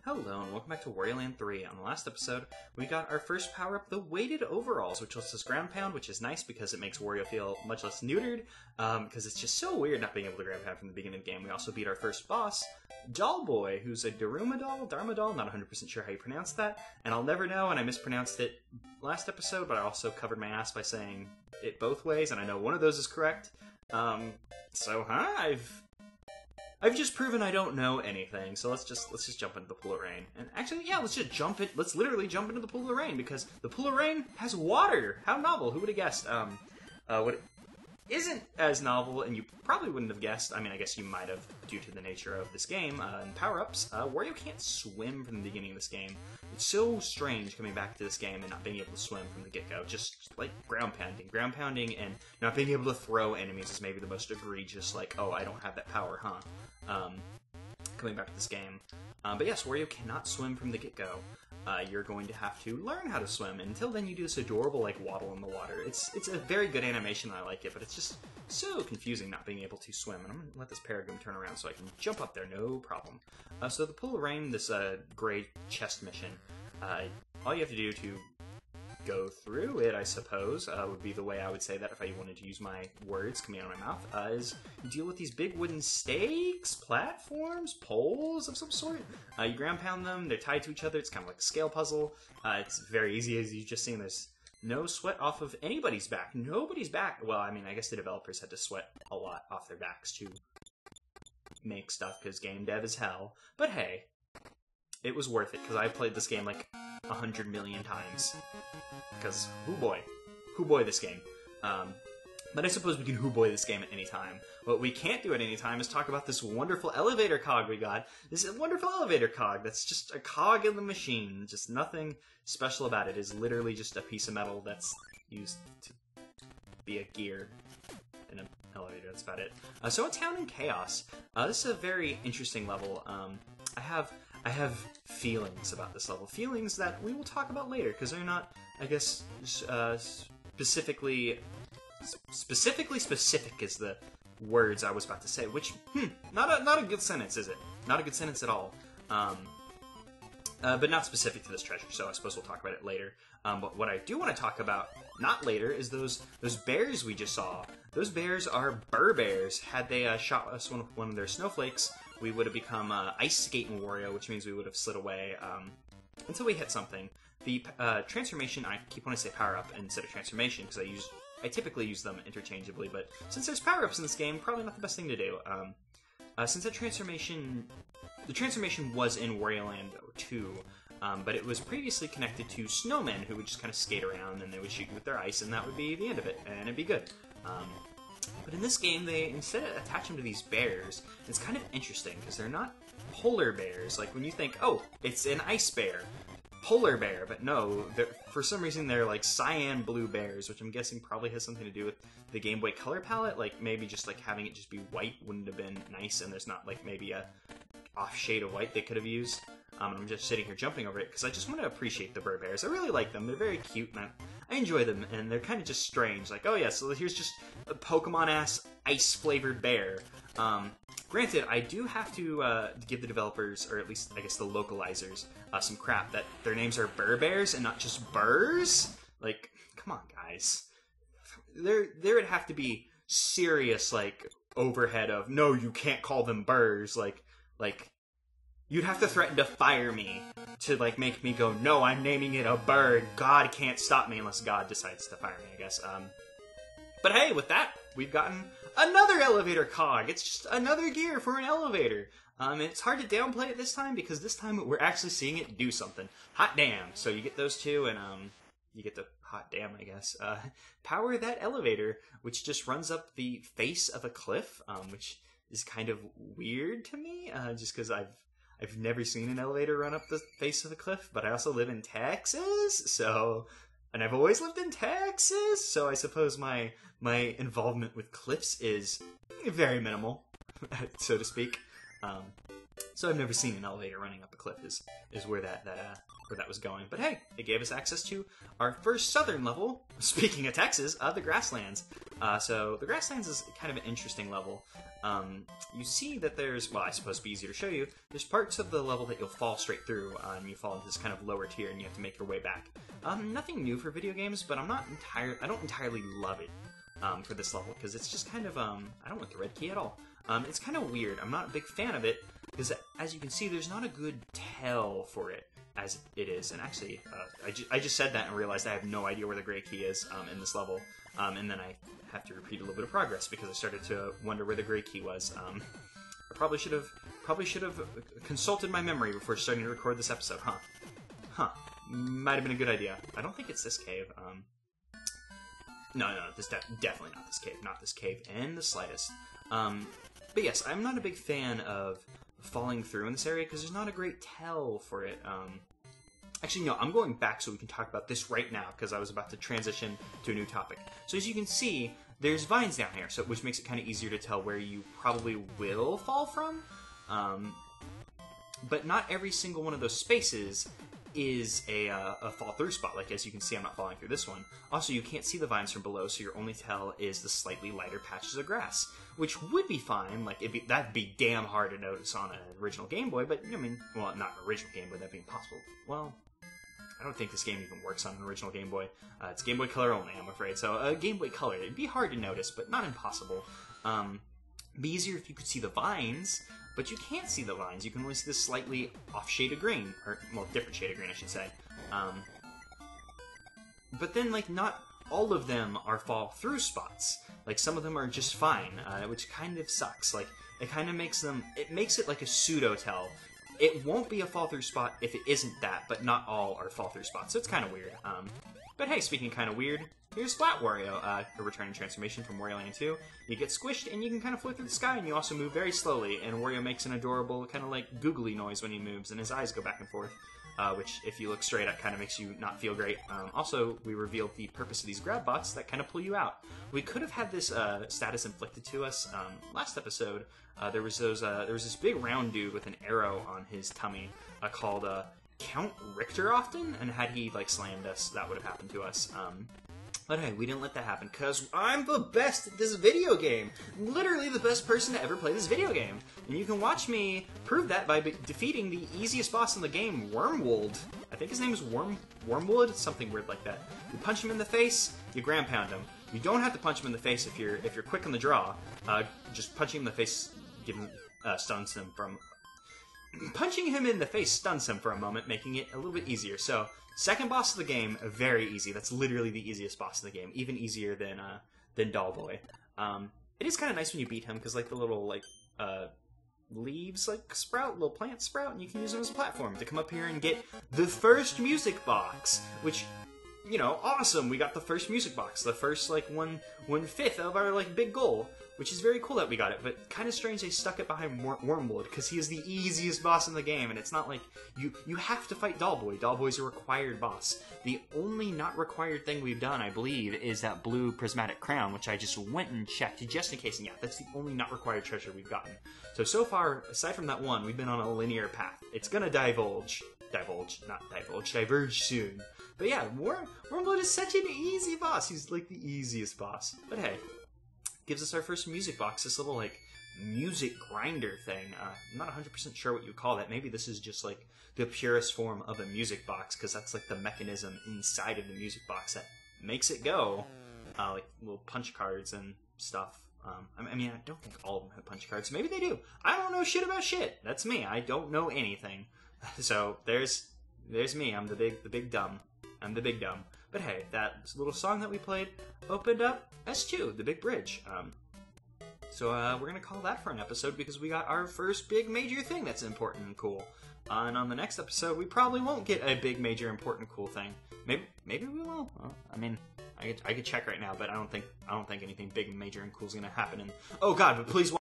Hello and welcome back to Wario Land 3. On the last episode, we got our first power-up, the weighted overalls, which lets us ground pound, which is nice because it makes Wario feel much less neutered, because it's just so weird not being able to ground pound from the beginning of the game. We also beat our first boss, Doll Boy, who's a Dharma doll, not 100% sure how you pronounce that, and I'll never know, and I mispronounced it last episode, but I also covered my ass by saying it both ways, and I know one of those is correct. I've just proven I don't know anything, so let's just jump into the pool of rain. And actually, yeah, let's literally jump into the pool of rain, because the pool of rain has water! How novel, who would have guessed? What isn't as novel, and you probably wouldn't have guessed, I mean, I guess you might have, due to the nature of this game, and power-ups, Wario can't swim from the beginning of this game. It's so strange coming back to this game and not being able to swim from the get-go, just like ground pounding, and not being able to throw enemies is maybe the most egregious, like, oh, I don't have that power, huh? Coming back to this game. But yes, Wario cannot swim from the get-go. You're going to have to learn how to swim. And until then, you do this adorable, like, waddle in the water. It's a very good animation, and I like it, but it's just so confusing not being able to swim. And I'm going to let this Paragon turn around so I can jump up there, no problem. So the Pool of Rain, this gray chest mission, all you have to do to go through it, I suppose, would be the way I would say that if I wanted to use my words coming out of my mouth, is you deal with these big wooden stakes, platforms, poles of some sort. You ground pound them, they're tied to each other, it's kind of like a scale puzzle. It's very easy, as you've just seen. There's no sweat off of anybody's back. Nobody's back. Well, I mean, I guess the developers had to sweat a lot off their backs to make stuff, because game dev is hell. But hey, it was worth it, because I played this game like 100 million times. Because, hoo boy this game. But I suppose we can hoo boy this game at any time. What we can't do at any time is talk about this wonderful elevator cog we got. This is a wonderful elevator cog that's just a cog in the machine. Just nothing special about it. It is literally just a piece of metal that's used to be a gear in an elevator. That's about it. So a town in chaos. This is a very interesting level. I have feelings about this level. Feelings that we will talk about later, because they're not, I guess, specific is the words I was about to say, which, not a good sentence, is it? Not a good sentence at all. But not specific to this treasure, so I suppose we'll talk about it later. But what I do want to talk about, not later, is those bears we just saw. Those bears are Burr Bears. Had they shot us with one of their snowflakes, we would have become Ice Skating Wario, which means we would have slid away until we hit something. The transformation, I keep wanting to say power-up instead of transformation, because I typically use them interchangeably, but since there's power-ups in this game, probably not the best thing to do. Since the transformation was in Wario Land 2, but it was previously connected to snowmen who would just kind of skate around and they would shoot you with their ice, and that would be the end of it, and it'd be good. But in this game, they instead attach them to these bears. It's kind of interesting, because they're not polar bears. Like, when you think, oh, it's an ice bear, polar bear, but no, for some reason they're like cyan blue bears, which I'm guessing probably has something to do with the Game Boy Color palette. Like, maybe just like having it just be white wouldn't have been nice, and there's not like maybe a off shade of white they could have used. I'm just sitting here jumping over it because I just want to appreciate the Burr Bears. I really like them. They're very cute, and I enjoy them, and they're kind of just strange. Like, oh yeah, so here's just a Pokemon-ass ice-flavored bear. Granted, I do have to give the developers, or at least, I guess, the localizers, some crap that their names are Burr Bears and not just Burrs. Like, come on, guys. There would have to be serious, like, overhead of, no, you can't call them Burrs. Like, you'd have to threaten to fire me to, like, make me go, no, I'm naming it a bird. God can't stop me unless God decides to fire me, I guess. But hey, with that, we've gotten another elevator cog. It's just another gear for an elevator. And it's hard to downplay it this time, because this time we're actually seeing it do something. Hot damn. So you get those two, and you get the hot damn, I guess. Power that elevator, which just runs up the face of a cliff, which is kind of weird to me, just because I've never seen an elevator run up the face of a cliff, but I also live in Texas, and I've always lived in Texas, so I suppose my involvement with cliffs is very minimal, so to speak. So I've never seen an elevator running up a cliff is where that was going. But hey, it gave us access to our first southern level. Speaking of Texas, the Grasslands. So the Grasslands is kind of an interesting level. You see that there's, well, I suppose it'd be easier to show you. There's parts of the level that you'll fall straight through, and you fall into this kind of lower tier, and you have to make your way back. Nothing new for video games, but I don't entirely love it for this level because it's just kind of I don't want the red key at all. It's kind of weird. I'm not a big fan of it because, as you can see, there's not a good tell for it as it is. And actually, I just said that and realized I have no idea where the gray key is in this level. And then I have to repeat a little bit of progress because I started to wonder where the gray key was. I probably should have consulted my memory before starting to record this episode, huh? Might have been a good idea. I don't think it's this cave. No, this definitely not this cave. Not this cave in the slightest. But yes, I'm not a big fan of falling through in this area because there's not a great tell for it. Actually, no, I'm going back so we can talk about this right now because I was about to transition to a new topic. So as you can see, there's vines down here, which makes it kind of easier to tell where you probably will fall from. But not every single one of those spaces is a fall-through spot. Like, as you can see, I'm not falling through this one. Also, you can't see the vines from below, so your only tell is the slightly lighter patches of grass, which would be fine. Like, that'd be damn hard to notice on an original Game Boy, but, I mean, well, not an original Game Boy, that'd be impossible. Well, I don't think this game even works on an original Game Boy. It's Game Boy Color only, I'm afraid. So, Game Boy Color, it'd be hard to notice, but not impossible. It'd be easier if you could see the vines, but you can't see the vines. You can only see this slightly off shade of green, or, well, different shade of green, I should say. But then, like, not all of them are fall-through spots. Like, some of them are just fine, which kind of sucks. Like, it kind of makes it like a pseudo-tell. It won't be a fall-through spot if it isn't that, but not all are fall-through spots, so it's kind of weird. But hey, speaking of kind of weird, here's Splat Wario, a returning transformation from Wario Land 2. You get squished, and you can kind of float through the sky, and you also move very slowly, and Wario makes an adorable, kind of like googly noise when he moves, and his eyes go back and forth, which, if you look straight up, kind of makes you not feel great. Also, we revealed the purpose of these grab bots that kind of pull you out. We could have had this status inflicted to us last episode. There was this big round dude with an arrow on his tummy called Count Richter often, and had he, like, slammed us, that would have happened to us. But hey, we didn't let that happen, because I'm the best at this video game! Literally the best person to ever play this video game! And you can watch me prove that by defeating the easiest boss in the game, Wormwood. I think his name is Wormwood? Something weird like that. You punch him in the face, you ground pound him. You don't have to punch him in the face if you're quick on the draw. Just punching him in the face stuns him from... Punching him in the face stuns him for a moment, making it a little bit easier. So, second boss of the game, very easy. That's literally the easiest boss of the game, even easier than Dollboy. It is kind of nice when you beat him because, like, the little leaves sprout, little plants sprout, and you can use them as a platform to come up here and get the first music box, which, you know, awesome. We got the first music box, the first 1/5 of our big goal, which is very cool that we got it, but kind of strange they stuck it behind Wormwood, because he is the easiest boss in the game, and it's not like you have to fight Dollboy. Dollboy's a required boss. The only not required thing we've done, I believe, is that blue prismatic crown, which I just went and checked just in case, and yeah, that's the only not required treasure we've gotten. So far, aside from that one, we've been on a linear path. It's gonna diverge soon. But yeah, Wormwood is such an easy boss. He's like the easiest boss. But hey, gives us our first music box, this little music grinder thing. I'm not 100% sure what you call that. Maybe this is just like the purest form of a music box, because that's like the mechanism inside of the music box that makes it go. Like little punch cards and stuff. I mean, I don't think all of them have punch cards. Maybe they do. I don't know shit about shit. That's me. I don't know anything. So there's me. I'm the big dumb. I'm the big dumb. But hey, that little song that we played opened up S2, the big bridge. So we're going to call that for an episode because we got our first big major thing that's important and cool. And on the next episode, we probably won't get a big major important cool thing. Maybe we will. Well, I mean, I could check right now, but I don't think anything big, major, and cool is going to happen. And oh god, but please.